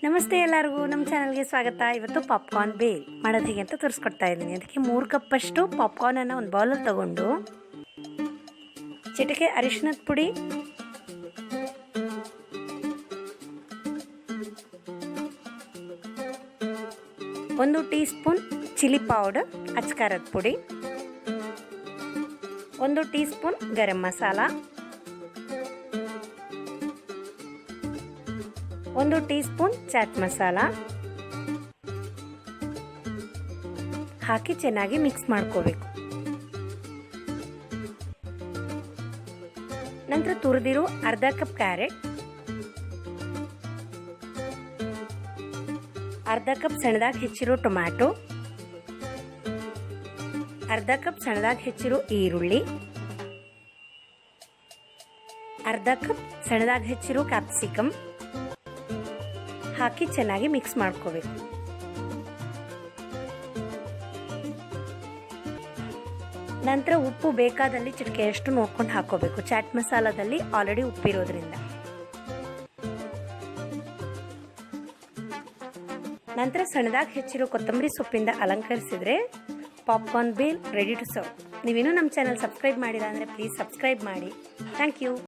ನಮಸ್ತೆ ಎಲ್ಲರಿಗೂ ನಮ್ಮ ಚಾನಲ್ಗೆ ಸ್ವಾಗತ. ಇವತ್ತು ಪಾಪ್ಕಾರ್ನ್ ಬೇಲ್ ಮಾಡೋದು ಹೇಗೆ ಅಂತ ತೋರಿಸ್ಕೊಡ್ತಾ ಇದ್ದೀನಿ. ಅದಕ್ಕೆ 3 ಕಪ್ಪಷ್ಟು ಪಾಪ್ಕಾರ್ನನ್ನು ಒಂದು ಬೌಲಲ್ಲಿ ತಗೊಂಡು ಚಿಟಿಕೆ ಅರಿಶಿನದ ಪುಡಿ, ಒಂದು ಟೀ ಸ್ಪೂನ್ ಚಿಲ್ಲಿ ಪೌಡರ್ ಅಚ್ಕಾರದ ಪುಡಿ, 1 teaspoon garam masala, 1 teaspoon chaat masala ಹಾಕಿ ಚೆನ್ನಾಗಿ ಮಿಕ್ಸ್ ಮಾಡ್ಕೋಬೇಕು. ನಂತರ ತುರಿದಿರೋ ಅರ್ಧ ಕಪ್ ಕ್ಯಾರೆಟ್, ಅರ್ಧ ಕಪ್ ಸಣ್ಣದಾಗಿ ಹೆಚ್ಚಿರೋ ಟೊಮ್ಯಾಟೊ, ಅರ್ಧ ಕಪ್ ಸಣ್ಣದಾಗಿ ಹೆಚ್ಚಿರೋ ಈರುಳ್ಳಿ, ಅರ್ಧ ಕಪ್ ಸಣ್ಣದಾಗಿ ಹೆಚ್ಚಿರೋ ಕ್ಯಾಪ್ಸಿಕಮ್ ಹಾಕಿ ಚೆನ್ನಾಗಿ ಮಿಕ್ಸ್ ಮಾಡ್ಕೋಬೇಕು. ನಂತರ ಉಪ್ಪು ಬೇಕಾದಲ್ಲಿ ಚಿಟಿಕೆಯಷ್ಟು ನೋಡ್ಕೊಂಡು ಹಾಕೋಬೇಕು. ಚಾಟ್ ಮಸಾಲದಲ್ಲಿ ಆಲ್ರೆಡಿ ಉಪ್ಪಿರೋದ್ರಿಂದ. ನಂತರ ಸಣ್ಣದಾಗಿ ಹೆಚ್ಚಿರೋ ಕೊತ್ತಂಬರಿ ಸೊಪ್ಪಿಂದ ಅಲಂಕರಿಸಿದ್ರೆ popcorn bhel ready to serve. ನೀವೇನೂ ನಮ್ಮ ಚಾನಲ್ ಸಬ್ಸ್ಕ್ರೈಬ್ ಮಾಡಿಲ್ಲ ಅಂದರೆ ಪ್ಲೀಸ್ ಸಬ್ಸ್ಕ್ರೈಬ್ ಮಾಡಿ. Thank you.